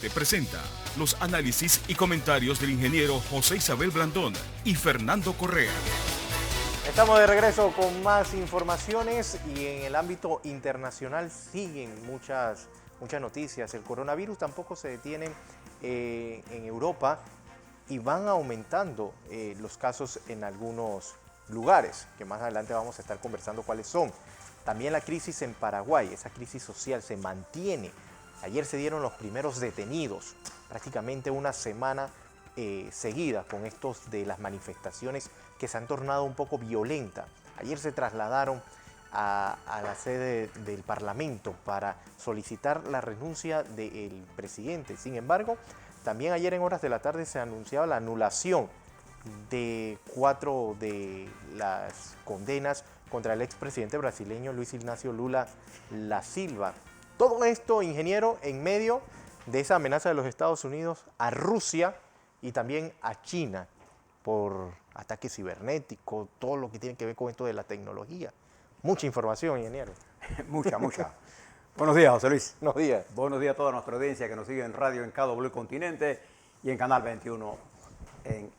Occidente presenta los análisis y comentarios del ingeniero José Isabel Blandón y Fernando Correa. Estamos de regreso con más informaciones y en el ámbito internacional siguen muchas noticias. El coronavirus tampoco se detiene en Europa y van aumentando los casos en algunos lugares, que más adelante vamos a estar conversando cuáles son. También la crisis en Paraguay, esa crisis social se mantiene. Ayer se dieron los primeros detenidos, prácticamente una semana seguida con estos de las manifestaciones que se han tornado un poco violentas. Ayer se trasladaron a la sede del Parlamento para solicitar la renuncia del presidente. Sin embargo, también ayer en horas de la tarde se anunciaba la anulación de 4 de las condenas contra el expresidente brasileño Luis Ignacio Lula da Silva. Todo esto, ingeniero, en medio de esa amenaza de los Estados Unidos a Rusia y también a China por ataques cibernéticos, todo lo que tiene que ver con esto de la tecnología. Mucha información, ingeniero. Mucha. Buenos días, José Luis. Buenos días. Buenos días a toda nuestra audiencia que nos sigue en radio en KW Continente y en Canal 21 en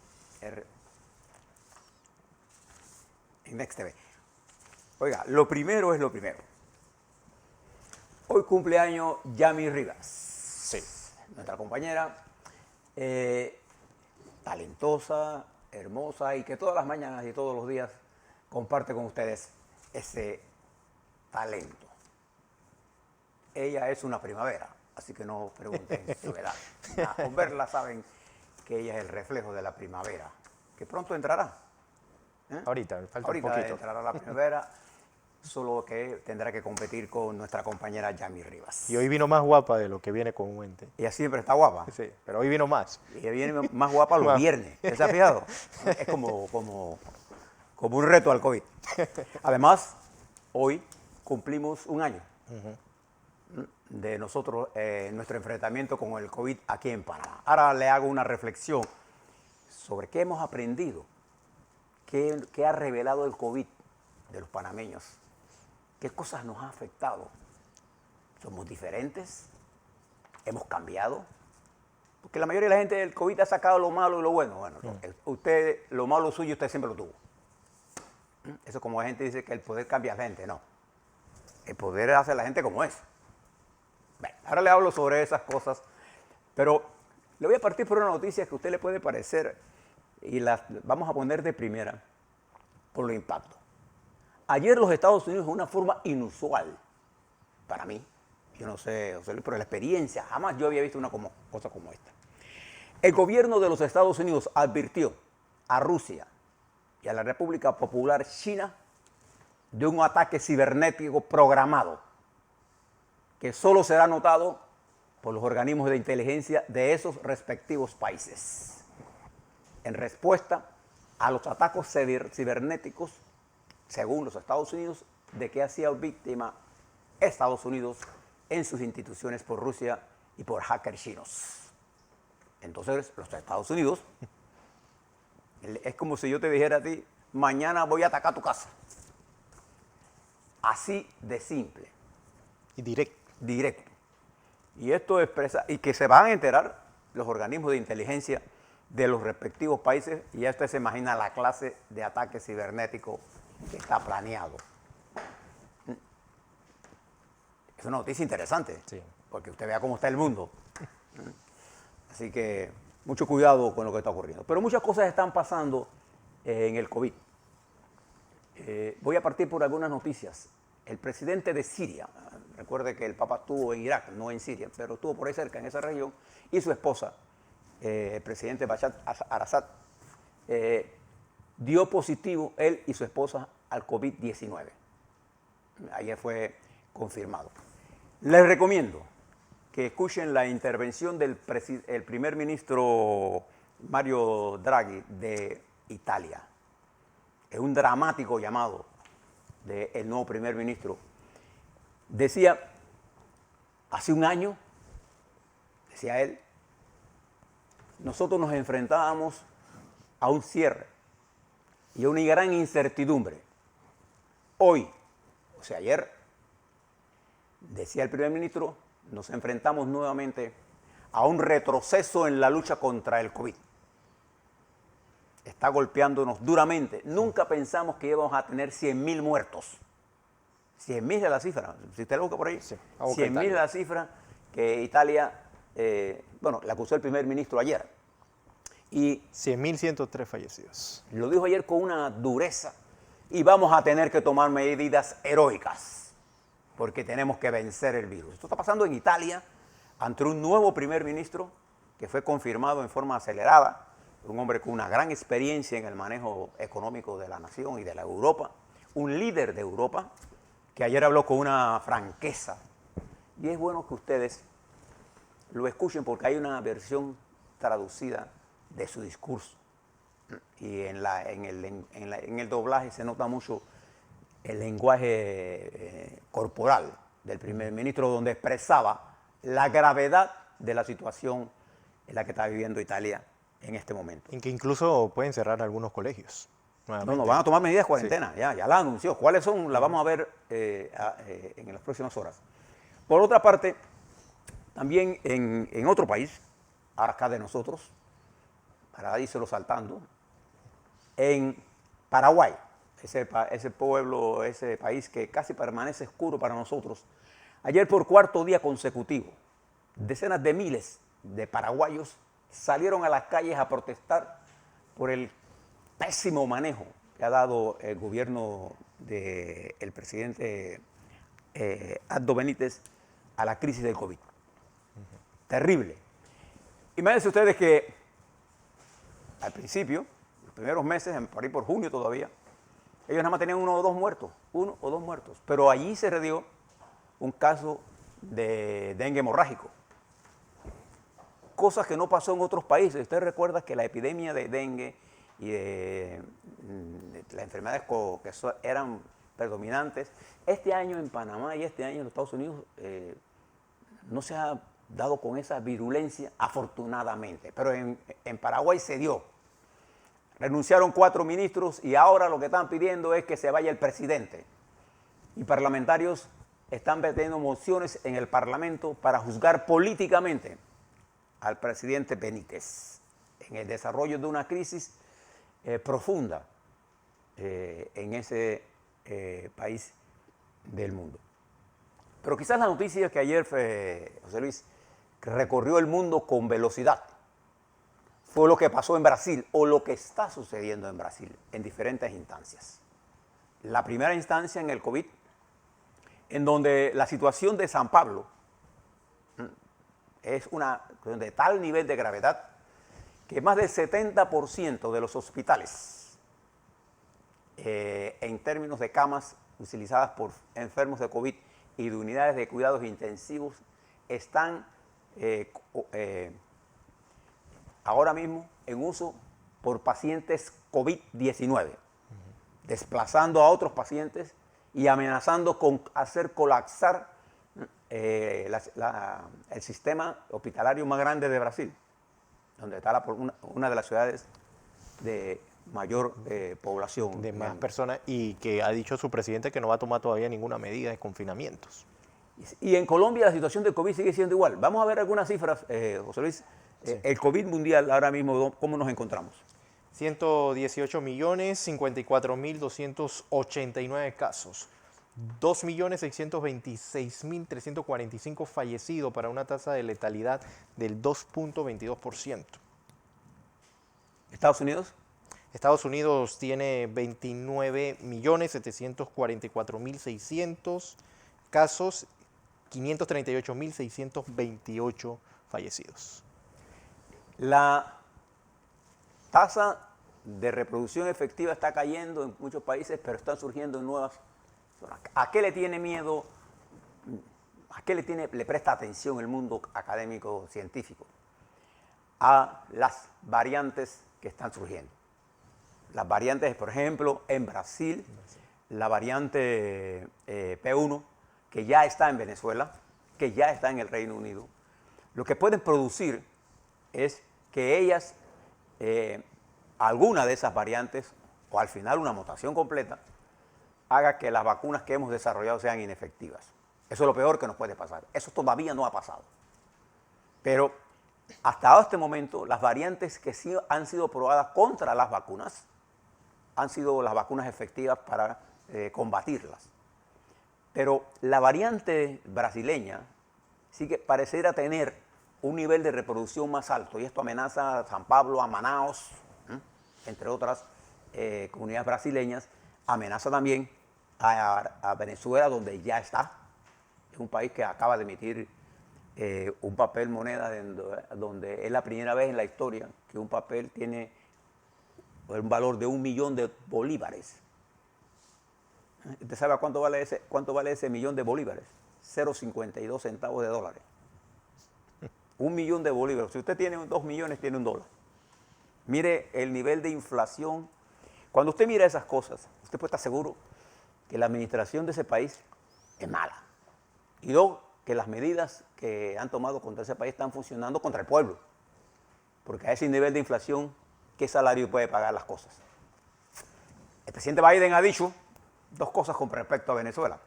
Next TV. Oiga, lo primero es lo primero. Hoy cumpleaños Yami Rivas. Sí. Nuestra compañera, talentosa, hermosa y que todas las mañanas y todos los días comparte con ustedes ese talento. Ella es una primavera, así que no pregunten su edad. Con verla saben que ella es el reflejo de la primavera, que pronto entrará. Ahorita, falta un Ahorita poquito. entrará la primavera, solo que tendrá que competir con nuestra compañera Yami Rivas. Y hoy vino más guapa de lo que viene comúnmente. Ella siempre está guapa. Sí, pero hoy vino más. Y ella viene más guapa los viernes. ¿Se ha fijado? Es como un reto al COVID. Además, hoy cumplimos un año de nosotros, nuestro enfrentamiento con el COVID aquí en Panamá. Ahora le hago una reflexión sobre qué hemos aprendido, qué ha revelado el COVID de los panameños, qué cosas nos ha afectado. ¿Somos diferentes? ¿Hemos cambiado? Porque la mayoría de la gente del COVID ha sacado lo malo y lo bueno. Bueno, usted, lo malo suyo, usted siempre lo tuvo. Eso como la gente dice que el poder cambia a la gente, no. El poder hace a la gente como es. Bueno, ahora le hablo sobre esas cosas, pero le voy a partir por una noticia que a usted le puede parecer y las vamos a poner de primera por lo impacto. Ayer los Estados Unidos, de una forma inusual para mí, yo no sé, José Luis, pero la experiencia, jamás yo había visto una cosa como esta. El gobierno de los Estados Unidos advirtió a Rusia y a la República Popular China de un ataque cibernético programado que solo será notado por los organismos de inteligencia de esos respectivos países. En respuesta a los ataques cibernéticos, según los Estados Unidos, de que ha sido víctima Estados Unidos en sus instituciones por Rusia y por hackers chinos. Entonces, los Estados Unidos, es como si yo te dijera a ti, mañana voy a atacar tu casa. Así de simple. Y directo. Y esto expresa, y que se van a enterar los organismos de inteligencia de los respectivos países, y ya usted se imagina la clase de ataque cibernético que está planeado. Es una noticia interesante, Sí. porque usted vea cómo está el mundo. Así que mucho cuidado con lo que está ocurriendo. Pero muchas cosas están pasando en el COVID. Voy a partir por algunas noticias. El presidente de Siria, recuerde que el Papa estuvo en Irak, no en Siria, pero estuvo por ahí cerca, en esa región, y su esposa, el presidente Bashar al-Assad, dio positivo él y su esposa al COVID-19. Ayer fue confirmado. Les recomiendo que escuchen la intervención del el primer ministro Mario Draghi de Italia. Es un dramático llamado del nuevo primer ministro. Decía, hace un año, decía él, nosotros nos enfrentábamos a un cierre y a una gran incertidumbre. Hoy, o sea, ayer, decía el primer ministro, nos enfrentamos nuevamente a un retroceso en la lucha contra el COVID. Está golpeándonos duramente. Nunca pensamos que íbamos a tener 100.000 muertos. 100.000 es la cifra. Si usted lo busca por ahí, Sí, 100.000 es la cifra que Italia, la acusó el primer ministro ayer. Y 100.103 fallecidos. lo dijo ayer con una dureza. Y vamos a tener que tomar medidas heroicas, porque tenemos que vencer el virus. Esto está pasando en Italia, ante un nuevo primer ministro que fue confirmado en forma acelerada, un hombre con una gran experiencia en el manejo económico de la nación y de la Europa, un líder de Europa, que ayer habló con una franqueza. Y es bueno que ustedes lo escuchen porque hay una versión traducida de su discurso. Y en el doblaje se nota mucho el lenguaje corporal del primer ministro, donde expresaba la gravedad de la situación en la que está viviendo Italia en este momento. En que incluso pueden cerrar algunos colegios. No, van a tomar medidas de cuarentena, sí. ya la anunció. ¿Cuáles son? La vamos a ver en las próximas horas. Por otra parte, también en otro país, acá de nosotros, para írselo saltando, en Paraguay, ese pueblo, ese país que casi permanece oscuro para nosotros, ayer por cuarto día consecutivo, decenas de miles de paraguayos salieron a las calles a protestar por el pésimo manejo que ha dado el gobierno del presidente Aldo Benítez a la crisis del COVID. Terrible. Imagínense ustedes que al principio, los primeros meses, por ahí por junio todavía, ellos nada más tenían uno o dos muertos. Pero allí se dio un caso de dengue hemorrágico. Cosas que no pasó en otros países. Usted recuerda que la epidemia de dengue y de las enfermedades que eran predominantes, este año en Panamá y este año en los Estados Unidos no se ha dado con esa virulencia, afortunadamente. Pero en Paraguay se dio. Renunciaron 4 ministros y ahora lo que están pidiendo es que se vaya el presidente. Y parlamentarios están metiendo mociones en el Parlamento para juzgar políticamente al presidente Benítez en el desarrollo de una crisis profunda en ese país del mundo. Pero quizás la noticia que ayer, José Luis, que recorrió el mundo con velocidad, fue lo que pasó en Brasil o lo que está sucediendo en Brasil en diferentes instancias. La primera instancia en el COVID, en donde la situación de San Pablo es una de tal nivel de gravedad que más del 70% de los hospitales, en términos de camas utilizadas por enfermos de COVID y de unidades de cuidados intensivos, están ahora mismo en uso por pacientes COVID-19, desplazando a otros pacientes y amenazando con hacer colapsar el sistema hospitalario más grande de Brasil, donde está una de las ciudades de mayor población. De más personas, y que ha dicho su presidente que no va a tomar todavía ninguna medida de confinamientos. Y en Colombia la situación del COVID sigue siendo igual. Vamos a ver algunas cifras, José Luis. Sí. El COVID mundial ahora mismo, ¿cómo nos encontramos? 118.054.289 casos. 2.626.345 fallecidos para una tasa de letalidad del 2.22%. ¿Estados Unidos? Estados Unidos tiene 29.744.600 casos, 538.628 fallecidos. La tasa de reproducción efectiva está cayendo en muchos países, pero están surgiendo en nuevas zonas. ¿A qué le tiene miedo? ¿A qué le presta atención el mundo académico científico? A las variantes que están surgiendo. Las variantes, por ejemplo, en Brasil, la variante P1, que ya está en Venezuela, que ya está en el Reino Unido, lo que pueden producir es que ellas, alguna de esas variantes, o al final una mutación completa, haga que las vacunas que hemos desarrollado sean inefectivas. Eso es lo peor que nos puede pasar. Eso todavía no ha pasado. Pero hasta este momento, las variantes que sí han sido probadas contra las vacunas han sido las vacunas efectivas para combatirlas. Pero la variante brasileña sí que pareciera tener un nivel de reproducción más alto, y esto amenaza a San Pablo, a Manaos, entre otras comunidades brasileñas, amenaza también a Venezuela, donde ya está. Es un país que acaba de emitir un papel moneda donde es la primera vez en la historia que un papel tiene un valor de 1 millón de bolívares. ¿Usted sabe cuánto vale ese millón de bolívares? 0,52 centavos de dólares. 1 millón de bolívares. Si usted tiene 2 millones, tiene $1. Mire el nivel de inflación. Cuando usted mira esas cosas, usted puede estar seguro que la administración de ese país es mala. Y luego que las medidas que han tomado contra ese país están funcionando contra el pueblo. Porque a ese nivel de inflación, ¿qué salario puede pagar las cosas? El presidente Biden ha dicho 2 cosas con respecto a Venezuela.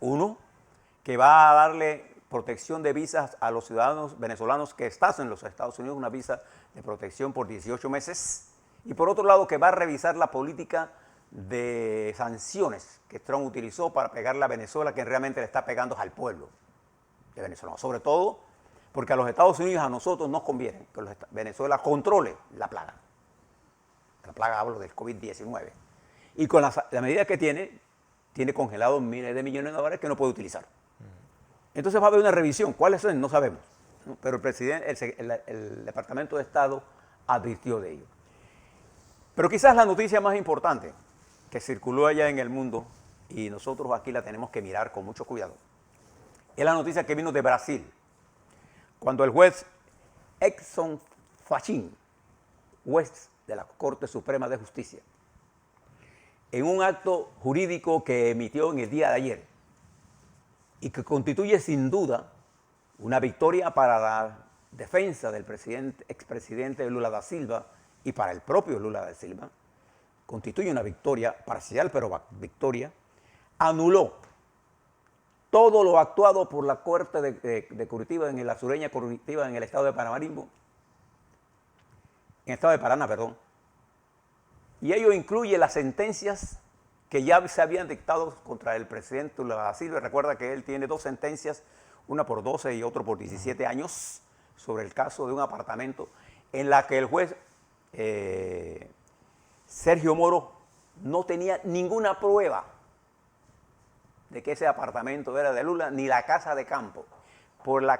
Uno, que va a darle protección de visas a los ciudadanos venezolanos que están en los Estados Unidos, una visa de protección por 18 meses. Y por otro lado, que va a revisar la política de sanciones que Trump utilizó para pegarle a Venezuela, que realmente le está pegando al pueblo de Venezuela. Sobre todo porque a los Estados Unidos, a nosotros nos conviene que Venezuela controle la plaga. La plaga, hablo del COVID-19. Y con la medida que tiene congelados miles de millones de dólares que no puede utilizar. Entonces va a haber una revisión. ¿Cuáles son? No sabemos. ¿No? Pero el presidente, el Departamento de Estado advirtió de ello. Pero quizás la noticia más importante que circuló allá en el mundo, y nosotros aquí la tenemos que mirar con mucho cuidado, es la noticia que vino de Brasil, cuando el juez Edson Fachin, juez de la Corte Suprema de Justicia, en un acto jurídico que emitió en el día de ayer, y que constituye sin duda una victoria para la defensa del expresidente Lula da Silva y para el propio Lula da Silva, constituye una victoria parcial, pero victoria, anuló todo lo actuado por la Corte de Curitiba, en la sureña Curitiba, en el estado de Paraná, perdón. Y ello incluye las sentencias que ya se habían dictado contra el presidente Lula da Silva. Recuerda que él tiene 2 sentencias, una por 12 y otra por 17 años, sobre el caso de un apartamento en la que el juez Sergio Moro no tenía ninguna prueba de que ese apartamento era de Lula, ni la casa de campo. Por el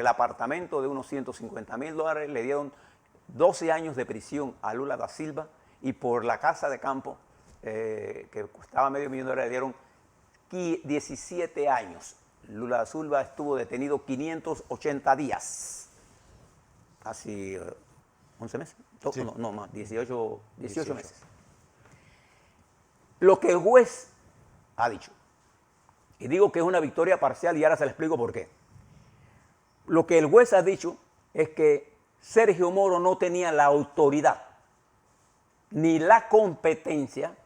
apartamento de unos $150,000 le dieron 12 años de prisión a Lula da Silva, y por la casa de campo, que costaba $500,000, le dieron 17 años. Lula da Silva estuvo detenido 580 días, casi 11 meses, sí. No más, 18 meses. Lo que el juez ha dicho, y digo que es una victoria parcial y ahora se le explico por qué. Lo que el juez ha dicho es que Sergio Moro no tenía la autoridad ni la competencia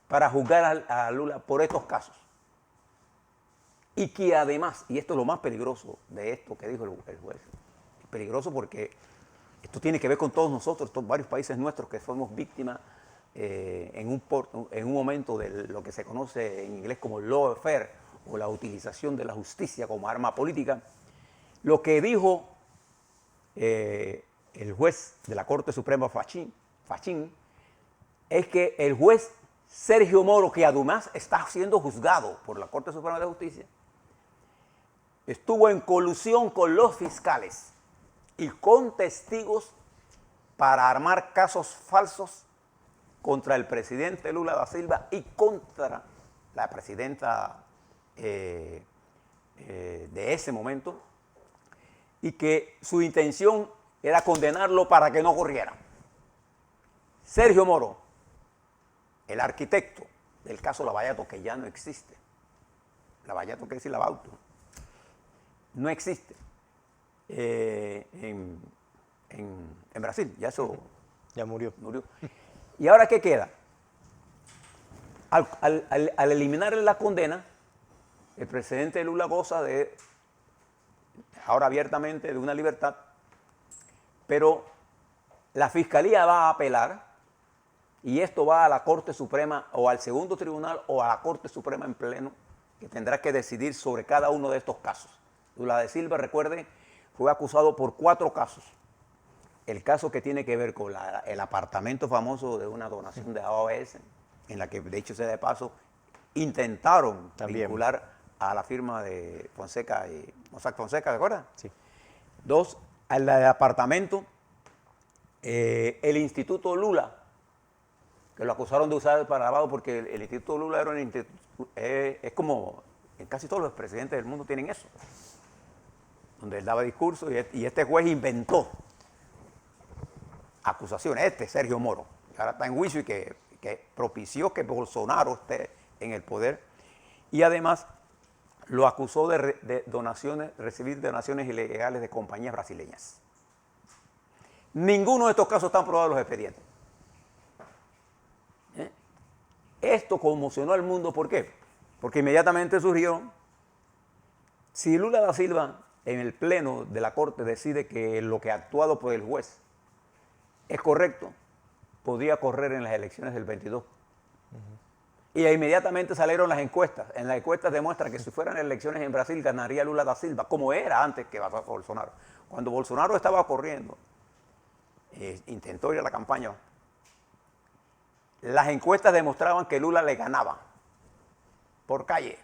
para juzgar a Lula por estos casos. Y que además, y esto es lo más peligroso de esto que dijo el juez, es peligroso porque esto tiene que ver con todos nosotros, varios países nuestros que somos víctimas en un momento de lo que se conoce en inglés como lawfare, o la utilización de la justicia como arma política. Lo que dijo el juez de la Corte Suprema Fachin es que el juez Sergio Moro, que además está siendo juzgado por la Corte Suprema de Justicia, estuvo en colusión con los fiscales y con testigos para armar casos falsos contra el presidente Lula da Silva y contra la presidenta de ese momento, y que su intención era condenarlo para que no corriera. Sergio Moro, el arquitecto del caso Lavallato, que ya no existe, Lavallato quiere decir Lavauto, no existe en Brasil, ya eso ya murió. ¿Y ahora qué queda? Al eliminarle la condena, el presidente Lula goza de ahora abiertamente de una libertad, pero la Fiscalía va a apelar y esto va a la Corte Suprema o al segundo tribunal o a la Corte Suprema en pleno, que tendrá que decidir sobre cada uno de estos casos. Lula da Silva, recuerde, fue acusado por 4 casos. El caso que tiene que ver con el apartamento famoso de una donación de AOS, en la que, de hecho, sea de paso, intentaron vincular a la firma de Fonseca y Mossack Fonseca, ¿de acuerdo? Sí. 2, al apartamento, el Instituto Lula, que lo acusaron de usar para lavado porque el Instituto Lula era un instituto, es como en casi todos los presidentes del mundo tienen eso, donde él daba discursos y este juez inventó acusaciones, Sergio Moro, que ahora está en juicio y que propició que Bolsonaro esté en el poder, y además lo acusó de recibir donaciones ilegales de compañías brasileñas. Ninguno de estos casos están probados en los expedientes. Esto conmocionó al mundo, ¿por qué? Porque inmediatamente surgió, si Lula da Silva en el pleno de la Corte decide que lo que ha actuado por el juez es correcto, podría correr en las elecciones del 22. Y inmediatamente salieron las encuestas. En las encuestas demuestra que si fueran elecciones en Brasil ganaría Lula da Silva, como era antes que Bolsonaro. Cuando Bolsonaro estaba corriendo, intentó ir a la campaña, las encuestas demostraban que Lula le ganaba por calle.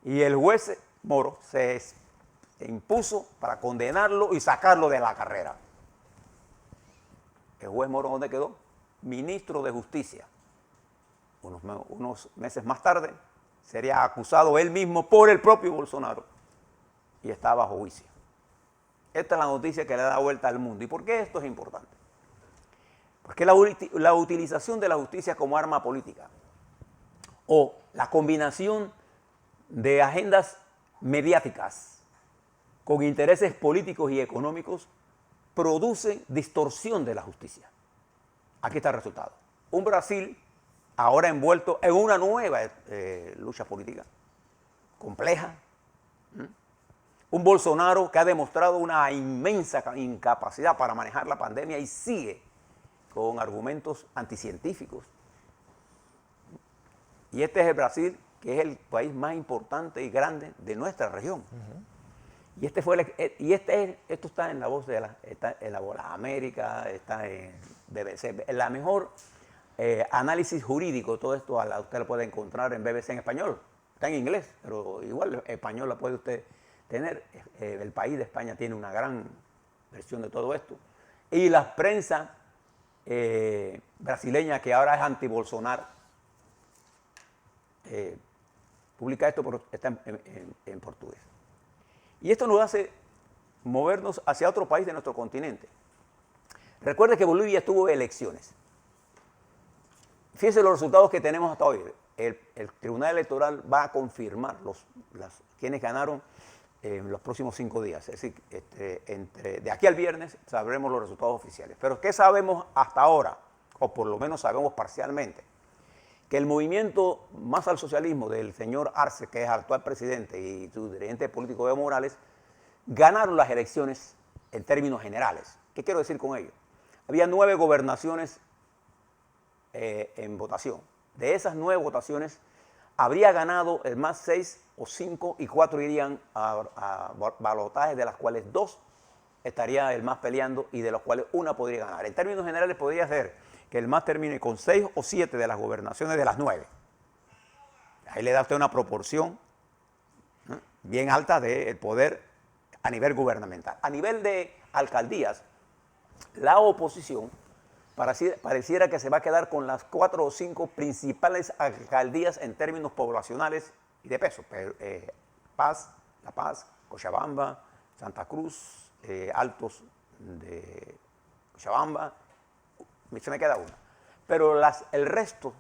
Y el juez Moro se impuso para condenarlo y sacarlo de la carrera. El juez Moro, ¿dónde quedó? Ministro de Justicia. Unos meses más tarde sería acusado él mismo por el propio Bolsonaro y está bajo juicio. Esta es la noticia que le da vuelta al mundo. ¿Y por qué esto es importante? Porque la utilización de la justicia como arma política o la combinación de agendas mediáticas con intereses políticos y económicos produce distorsión de la justicia. Aquí está el resultado. Un Brasil ahora envuelto en una nueva lucha política compleja. Un Bolsonaro que ha demostrado una inmensa incapacidad para manejar la pandemia y sigue con argumentos anticientíficos. Y este es el Brasil, que es el país más importante y grande de nuestra región. Y esto está en la voz de está en la Voz de América, está en BBC. La mejor análisis jurídico, todo esto usted lo puede encontrar en BBC en español. Está en inglés, pero igual en español la puede usted tener. El país de España tiene una gran versión de todo esto. Y la prensa brasileña, que ahora es anti-Bolsonaro, publica esto, pero está en portugués. Y esto nos hace movernos hacia otro país de nuestro continente. Recuerde que Bolivia tuvo elecciones. Fíjense los resultados que tenemos hasta hoy. El Tribunal Electoral va a confirmar quienes ganaron en los próximos 5 días. Es decir, de aquí al viernes sabremos los resultados oficiales. Pero ¿qué sabemos hasta ahora? O por lo menos sabemos parcialmente. Que el movimiento más al socialismo del señor Arce, que es actual presidente, y su dirigente político Evo Morales, ganaron las elecciones en términos generales. ¿Qué quiero decir con ello? Había 9 gobernaciones en votación. De esas 9 votaciones, habría ganado el más 6 o 5 y 4 irían a balotajes, de las cuales 2 estaría el más peleando y de los cuales una podría ganar. En términos generales podría ser que el MAS termine con 6 o 7 de las gobernaciones de las 9. Ahí le da usted una proporción bien alta del poder a nivel gubernamental. A nivel de alcaldías, la oposición pareciera que se va a quedar con las 4 o 5 principales alcaldías en términos poblacionales y de peso. La Paz, Cochabamba, Santa Cruz, Altos de Cochabamba. Se me queda una. Pero el resto,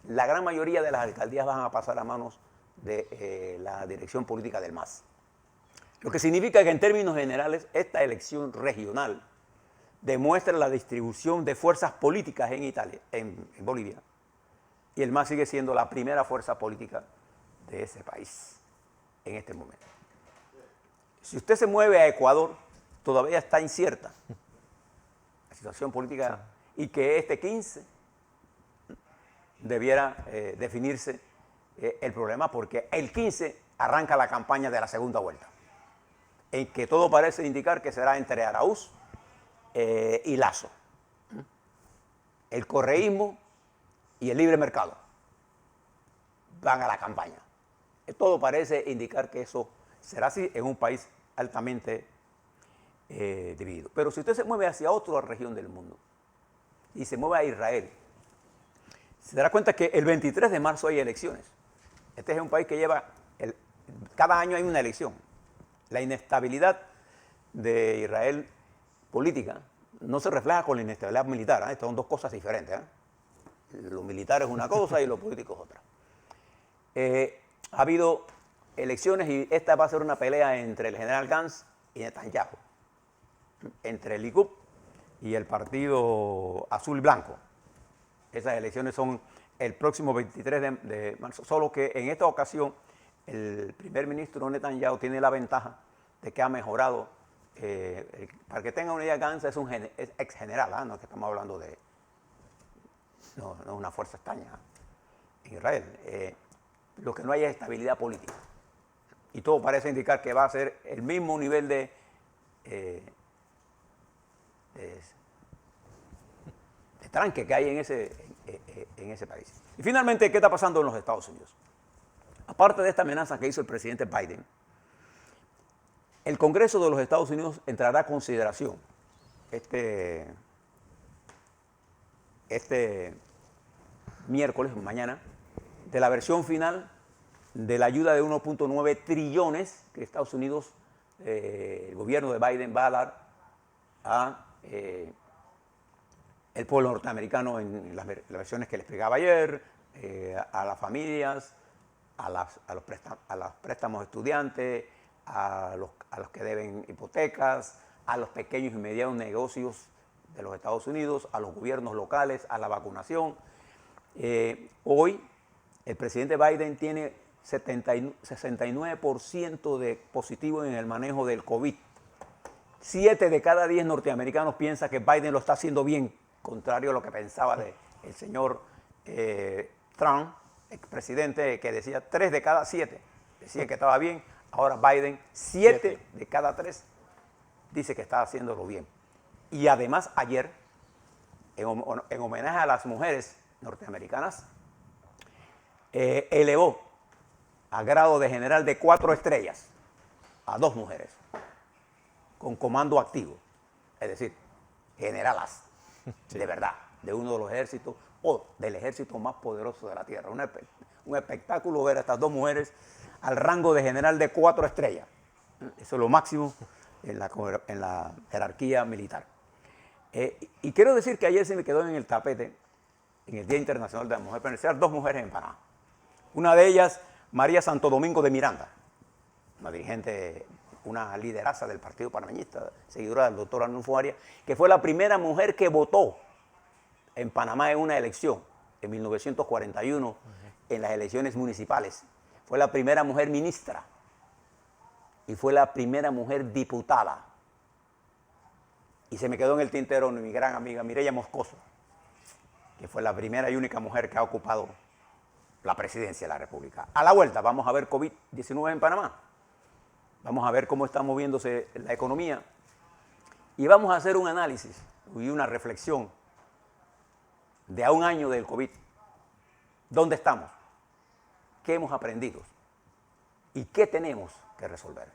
la gran mayoría de las alcaldías van a pasar a manos de la dirección política del MAS. Lo que significa que en términos generales esta elección regional demuestra la distribución de fuerzas políticas en Bolivia. Y el MAS sigue siendo la primera fuerza política de ese país en este momento. Si usted se mueve a Ecuador, todavía está incierta la situación política y que este 15 debiera definirse el problema, porque el 15 arranca la campaña de la segunda vuelta, en que todo parece indicar que será entre Araúz y Lasso, el correísmo y el libre mercado van a la campaña. Todo parece indicar que eso será así en un país altamente dividido. Pero si usted se mueve hacia otra región del mundo y se mueve a Israel, se dará cuenta que el 23 de marzo hay elecciones. Este es un país que lleva, cada año hay una elección. La inestabilidad de Israel política no se refleja con la inestabilidad militar. Estas son dos cosas diferentes. Lo militar es una cosa y lo político es otra. Ha habido elecciones y esta va a ser una pelea entre el general Gantz y Netanyahu, entre el Likud y el partido azul y blanco. Esas elecciones son el próximo 23 de marzo, solo que en esta ocasión el primer ministro Netanyahu tiene la ventaja de que ha mejorado. Para que tenga una idea, Gantz es ex general, no es que estamos hablando de no una fuerza extraña en Israel. Lo que no hay es estabilidad política. Y todo parece indicar que va a ser el mismo nivel de tranque que hay en ese país. Y finalmente, ¿qué está pasando en los Estados Unidos? Aparte de esta amenaza que hizo el presidente Biden, el Congreso de los Estados Unidos entrará a consideración este miércoles, mañana, de la versión final de la ayuda de 1.9 trillones que Estados Unidos, el gobierno de Biden va a dar a el pueblo norteamericano en las versiones que les explicaba ayer, a las familias, a los préstamos estudiantes, a los que deben hipotecas, a los pequeños y medianos negocios de los Estados Unidos, a los gobiernos locales, a la vacunación. Hoy el presidente Biden tiene 69% de positivo en el manejo del COVID. 7 de cada 10 norteamericanos piensan que Biden lo está haciendo bien, contrario a lo que pensaba el señor Trump, expresidente, que decía 3 de cada 7 decía que estaba bien. Ahora Biden, 7 de cada 3 dice que está haciéndolo bien. Y además ayer, en homenaje a las mujeres norteamericanas, elevó a grado de general de 4 estrellas a 2 mujeres con comando activo, es decir, generalas, de verdad, de uno de los ejércitos o del ejército más poderoso de la tierra. Un espectáculo ver a estas 2 mujeres al rango de general de 4 estrellas. Eso es lo máximo en la jerarquía militar. Y quiero decir que ayer se me quedó en el tapete, en el Día Internacional de la Mujer, beneficiar 2 mujeres en Panamá. Una de ellas, María Santo Domingo de Miranda, una dirigente, una lideraza del Partido Panameñista, seguidora del doctor Arnulfo Arias, que fue la primera mujer que votó en Panamá en una elección, en 1941, en las elecciones municipales. Fue la primera mujer ministra y fue la primera mujer diputada. Y se me quedó en el tintero mi gran amiga Mireya Moscoso, que fue la primera y única mujer que ha ocupado la presidencia de la República. A la vuelta vamos a ver COVID-19 en Panamá. Vamos a ver cómo está moviéndose la economía. Y vamos a hacer un análisis y una reflexión de a un año del COVID. ¿Dónde estamos? ¿Qué hemos aprendido? ¿Y qué tenemos que resolver?